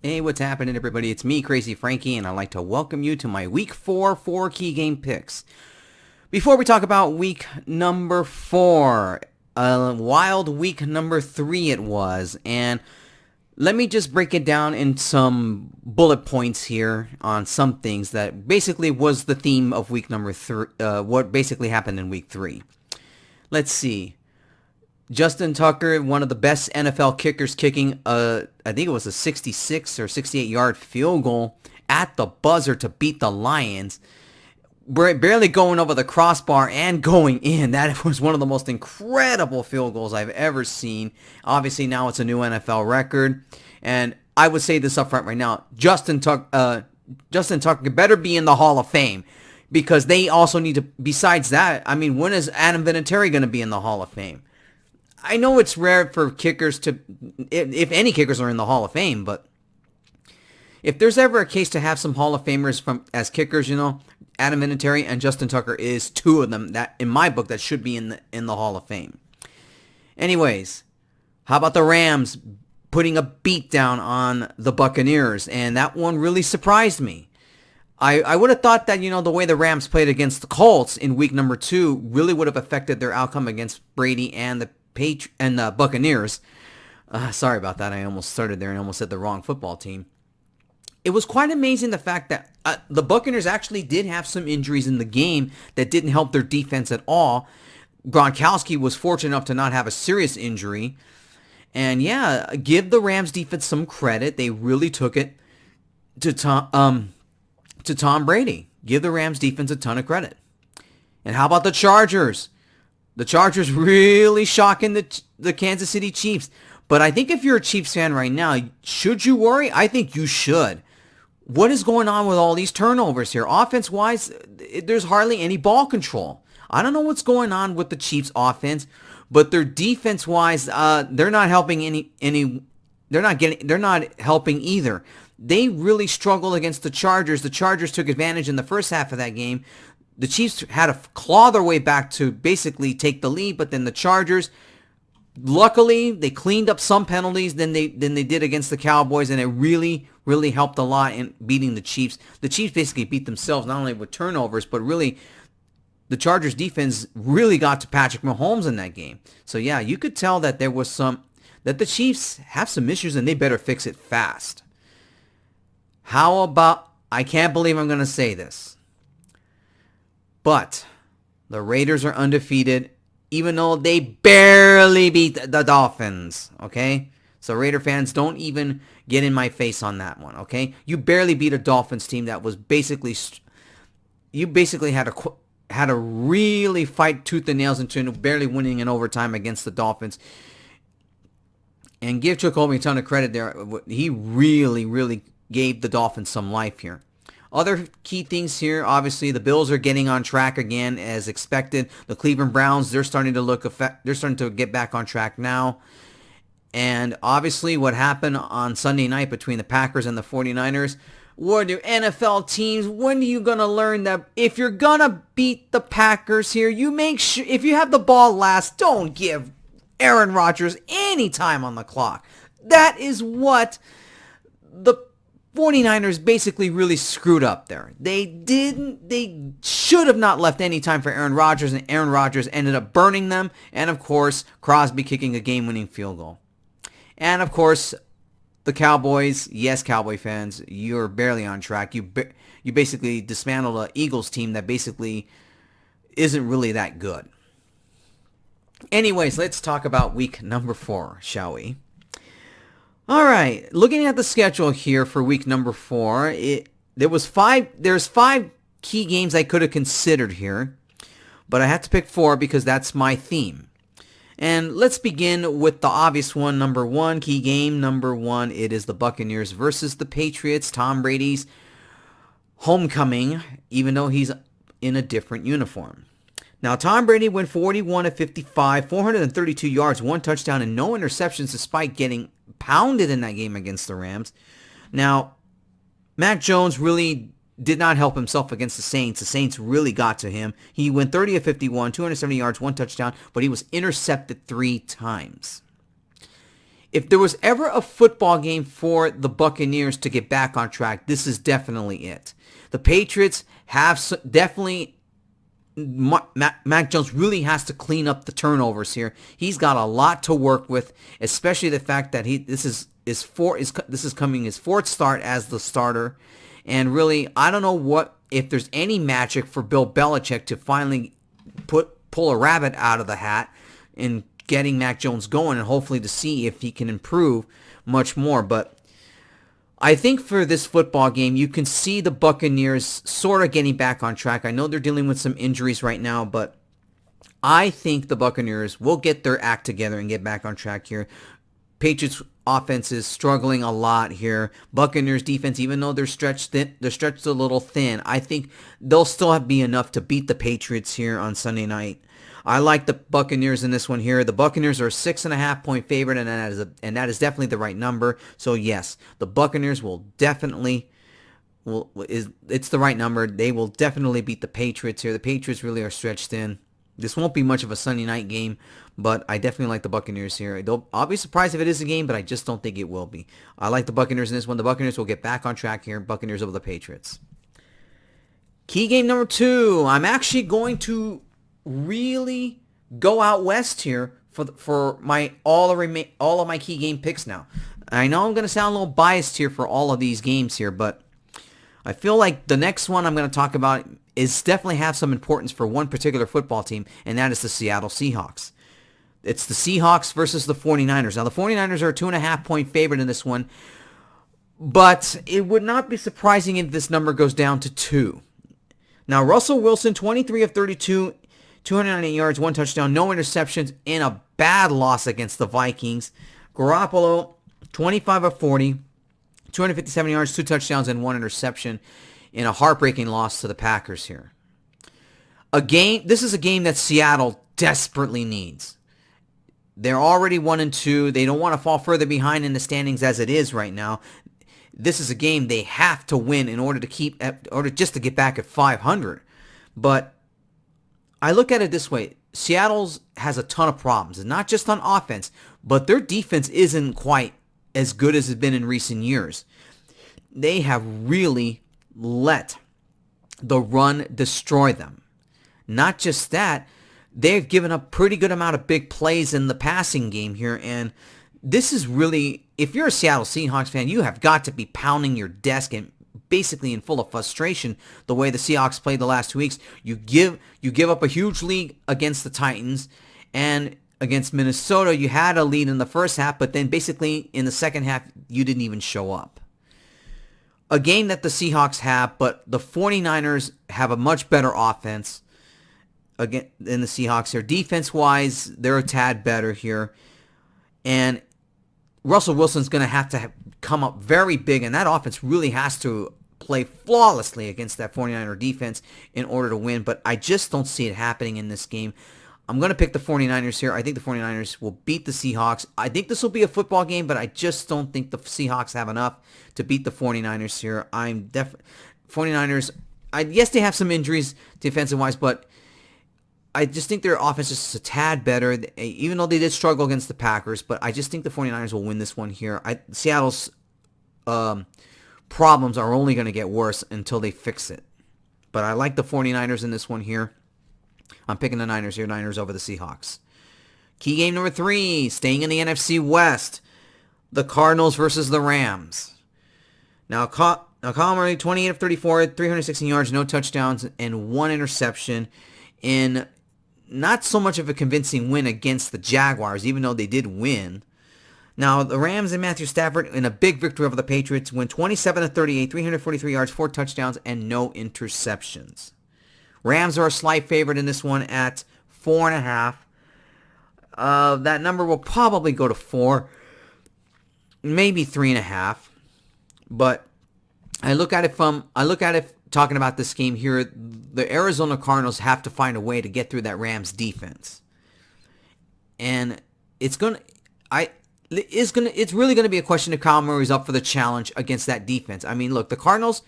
Hey, what's happening, everybody? It's me, Crazyfrankie, and I'd like to welcome you to my Week 4 key game picks. Before we talk about Week number 4, a wild Week number 3 it was, and let me just break it down in some bullet points here on some things that basically was the theme of Week number 3, what basically happened in Week 3. Let's see. Justin Tucker, one of the best NFL kickers, kicking I think it was a 66 or 68-yard field goal at the buzzer to beat the Lions. Barely going over the crossbar and going in. That was one of the most incredible field goals I've ever seen. Obviously, now it's a new NFL record. And I would say this up front right now. Justin Tucker better be in the Hall of Fame. Because they also need to, besides that, I mean, when is Adam Vinatieri going to be in the Hall of Fame? I know it's rare for kickers to, if any kickers are in the Hall of Fame, but if there's ever a case to have some Hall of Famers as kickers, Adam Vinatieri and Justin Tucker is two of them that, in my book, that should be in the Hall of Fame. Anyways, how about the Rams putting a beat down on the Buccaneers? And that one really surprised me. I would have thought that, the way the Rams played against the Colts in week number 2 really would have affected their outcome against Brady and the Buccaneers. Sorry about that. I almost started there and almost said the wrong football team. It was quite amazing the fact that the Buccaneers actually did have some injuries in the game that didn't help their defense at all. Gronkowski was fortunate enough to not have a serious injury. And yeah, give the Rams defense some credit. They really took it to Tom Brady. Give the Rams defense a ton of credit. And how about the Chargers? The Chargers really shocking the Kansas City Chiefs. But I think if you're a Chiefs fan right now, should you worry? I think you should. What is going on with all these turnovers here? Offense-wise, there's hardly any ball control. I don't know what's going on with the Chiefs' offense, but their defense-wise, they're not helping they're not helping either. They really struggled against the Chargers. The Chargers took advantage in the first half of that game. The Chiefs had to claw their way back to basically take the lead, but then the Chargers, luckily, they cleaned up some penalties than they did against the Cowboys, and it really, really helped a lot in beating the Chiefs. The Chiefs basically beat themselves, not only with turnovers, but really the Chargers defense really got to Patrick Mahomes in that game. So yeah, you could tell that that the Chiefs have some issues, and they better fix it fast. How about, I can't believe I'm going to say this, but the Raiders are undefeated, even though they barely beat the Dolphins, okay? So Raider fans, don't even get in my face on that one, okay? You barely beat a Dolphins team that was you basically had to really fight tooth and nails into barely winning in overtime against the Dolphins. And give Jacoby a ton of credit there. He really, really gave the Dolphins some life here. Other key things here, obviously, the Bills are getting on track again as expected. The Cleveland Browns, they're starting to get back on track now. And obviously, what happened on Sunday night between the Packers and the 49ers, what do NFL teams, when are you going to learn that if you're going to beat the Packers here, you make sure, if you have the ball last, don't give Aaron Rodgers any time on the clock. That is what the 49ers basically really screwed up there. They should have not left any time for Aaron Rodgers, and Aaron Rodgers ended up burning them, and of course, Crosby kicking a game-winning field goal. And of course, the Cowboys, yes, Cowboy fans, you're barely on track. You basically dismantled an Eagles team that basically isn't really that good. Anyways, let's talk about week number 4, shall we? All right, looking at the schedule here for week number 4, there's 5 key games I could have considered here, but I had to pick 4 because that's my theme. And let's begin with the obvious one, number 1, key game number 1. It is the Buccaneers versus the Patriots. Tom Brady's homecoming, even though he's in a different uniform. Now, Tom Brady went 41 of 55, 432 yards, 1 touchdown, and no interceptions despite getting pounded in that game against the Rams. Now, Mac Jones really did not help himself against the Saints. The Saints really got to him. He went 30 of 51, 270 yards, 1 touchdown, but he was intercepted 3 times. if there was ever a football game for the Buccaneers to get back on track, this is definitely it. The Patriots have definitely, Mac Jones really has to clean up the turnovers here. He's got a lot to work with, especially the fact that this is coming his fourth start as the starter. And really, I don't know if there's any magic for Bill Belichick to finally pull a rabbit out of the hat and getting Mac Jones going, and hopefully to see if he can improve much more. But I think for this football game, you can see the Buccaneers sort of getting back on track. I know they're dealing with some injuries right now, but I think the Buccaneers will get their act together and get back on track here. Patriots offense is struggling a lot here. Buccaneers defense, even though they're stretched a little thin, I think they'll still be enough to beat the Patriots here on Sunday night. I like the Buccaneers in this one here. The Buccaneers are a 6.5-point favorite, and that is definitely the right number. So yes, the Buccaneers it's the right number. They will definitely beat the Patriots here. The Patriots really are stretched thin. This won't be much of a Sunday night game, but I definitely like the Buccaneers here. I'll be surprised if it is a game, but I just don't think it will be. I like the Buccaneers in this one. The Buccaneers will get back on track here. Buccaneers over the Patriots. Key game number 2. I'm actually going to really go out west here for my all of my key game picks now. I know I'm going to sound a little biased here for all of these games here, but I feel like the next one I'm going to talk about is definitely have some importance for one particular football team, and that is the Seattle Seahawks. It's the Seahawks versus the 49ers. Now, the 49ers are a 2.5-point favorite in this one, but it would not be surprising if this number goes down to 2. Now, Russell Wilson, 23 of 32, 298 yards, 1 touchdown, no interceptions in a bad loss against the Vikings. Garoppolo, 25 of 40, 257 yards, 2 touchdowns, and 1 interception in a heartbreaking loss to the Packers here. This is a game that Seattle desperately needs. They're already 1-2. They don't want to fall further behind in the standings as it is right now. This is a game they have to win in order to just to get back at 500. But I look at it this way. Seattle's has a ton of problems, and not just on offense, but their defense isn't quite as good as it's been in recent years. They have really let the run destroy them. Not just that, they've given up pretty good amount of big plays in the passing game here, and this is really, if you're a Seattle Seahawks fan, you have got to be pounding your desk and basically in full of frustration the way the Seahawks played the last 2 weeks. You give up a huge lead against the Titans, and against Minnesota you had a lead in the first half, but then basically in the second half you didn't even show up. A game that the Seahawks have, but the 49ers have a much better offense again than the Seahawks here. Defense-wise, they're a tad better here. And Russell Wilson's going to have to come up very big, and that offense really has to play flawlessly against that 49er defense in order to win, but I just don't see it happening in this game. I'm going to pick the 49ers here. I think the 49ers will beat the Seahawks. I think this will be a football game, but I just don't think the Seahawks have enough to beat the 49ers here. 49ers, yes, they have some injuries defensive-wise, but I just think their offense is just a tad better, even though they did struggle against the Packers, but I just think the 49ers will win this one here. Seattle's problems are only going to get worse until they fix it. But I like the 49ers in this one here. I'm picking the Niners here, Niners over the Seahawks. Key game number 3, staying in the NFC West, the Cardinals versus the Rams. Now Kyler Murray, 28 of 34, 316 yards, no touchdowns, and 1 interception in not so much of a convincing win against the Jaguars, even though they did win. Now, the Rams and Matthew Stafford in a big victory over the Patriots win 27 of 38, 343 yards, 4 touchdowns, and no interceptions. Rams are a slight favorite in this one at 4.5. That number will probably go to 4, maybe 3.5. But I look at it talking about this game here. The Arizona Cardinals have to find a way to get through that Rams defense, and it's really going to be a question if Kyler Murray's up for the challenge against that defense. I mean, look, the Cardinals,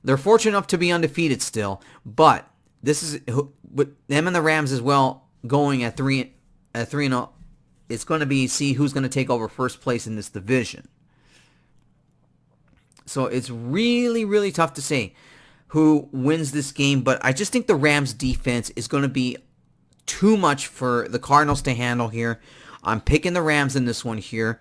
they're fortunate enough to be undefeated still, but this is with them and the Rams as well going at 3-0. it's going to be see who's going to take over first place in this division. So it's really, really tough to say who wins this game, but I just think the Rams defense is going to be too much for the Cardinals to handle here. I'm picking the Rams in this one here.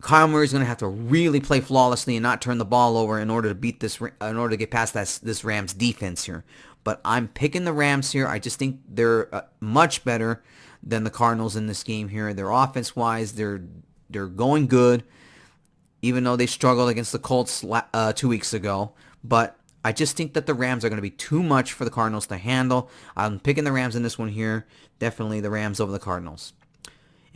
Kyle Murray's going to have to really play flawlessly and not turn the ball over in order to beat this, in order to get past this Rams defense here. But I'm picking the Rams here. I just think they're much better than the Cardinals in this game here. Their offense-wise, they're going good, even though they struggled against the Colts 2 weeks ago. But I just think that the Rams are going to be too much for the Cardinals to handle. I'm picking the Rams in this one here. Definitely the Rams over the Cardinals.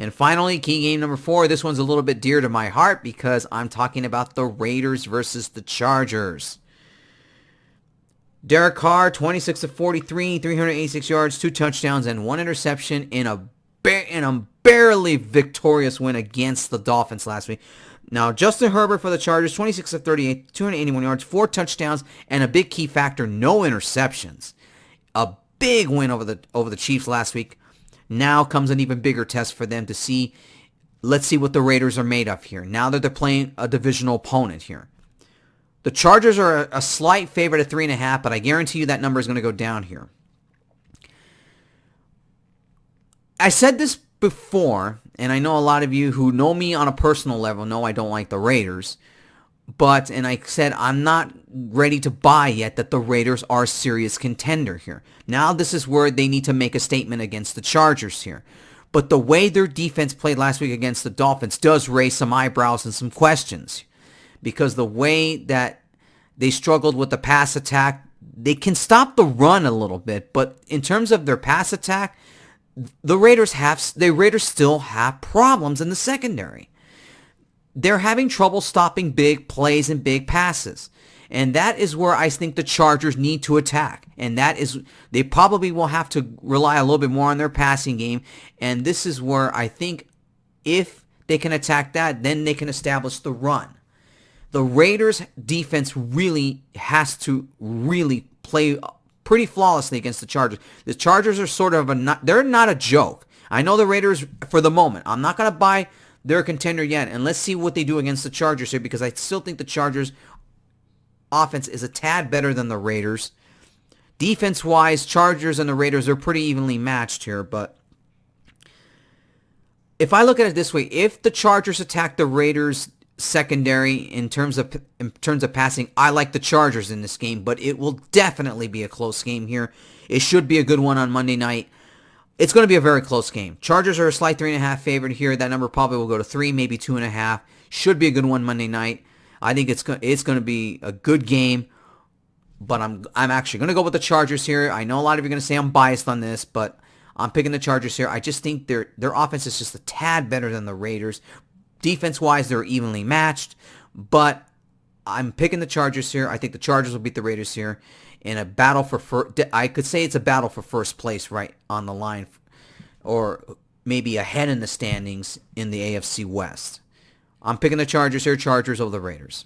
And finally, key game number 4. This one's a little bit dear to my heart because I'm talking about the Raiders versus the Chargers. Derek Carr, 26 of 43, 386 yards, 2 touchdowns, and 1 interception in a barely victorious win against the Dolphins last week. Now, Justin Herbert for the Chargers, 26 of 38, 281 yards, 4 touchdowns, and a big key factor, no interceptions. A big win over the Chiefs last week. Now comes an even bigger test for them to see. Let's see what the Raiders are made of here. Now that they're playing a divisional opponent here. The Chargers are a slight favorite at 3.5, but I guarantee you that number is going to go down here. I said this before, and I know a lot of you who know me on a personal level know I don't like the Raiders. And I said I'm not ready to buy yet that the Raiders are a serious contender here. Now this is where they need to make a statement against the Chargers here. But the way their defense played last week against the Dolphins does raise some eyebrows and some questions. Because the way that they struggled with the pass attack, they can stop the run a little bit. But in terms of their pass attack, the Raiders still have problems in the secondary. They're having trouble stopping big plays and big passes. And that is where I think the Chargers need to attack. And that is, they probably will have to rely a little bit more on their passing game. And this is where I think if they can attack that, then they can establish the run. The Raiders defense really has to really play pretty flawlessly against the Chargers. The Chargers are sort of they're not a joke. I know the Raiders for the moment. I'm not going to buy they're a contender yet. And let's see what they do against the Chargers here, because I still think the Chargers offense is a tad better than the Raiders. Defense-wise, Chargers and the Raiders are pretty evenly matched here. But if I look at it this way, if the Chargers attack the Raiders secondary in terms of passing, I like the Chargers in this game, but it will definitely be a close game here. It should be a good one on Monday night. It's going to be a very close game. Chargers are a slight 3.5 favorite here. That number probably will go to 3, maybe 2.5. Should be a good one Monday night. I think it's going to be a good game, but I'm actually going to go with the Chargers here. I know a lot of you are going to say I'm biased on this, but I'm picking the Chargers here. I just think their offense is just a tad better than the Raiders. Defense-wise, they're evenly matched, but I'm picking the Chargers here. I think the Chargers will beat the Raiders here in a battle for I could say it's a battle for first place right on the line, or maybe ahead in the standings in the AFC West. I'm picking the Chargers here, Chargers over the Raiders.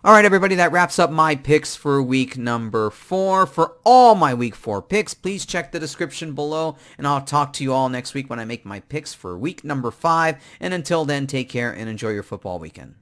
All right, everybody, that wraps up my picks for week number 4. For all my week 4 picks, please check the description below, and I'll talk to you all next week when I make my picks for week number 5. And until then, take care and enjoy your football weekend.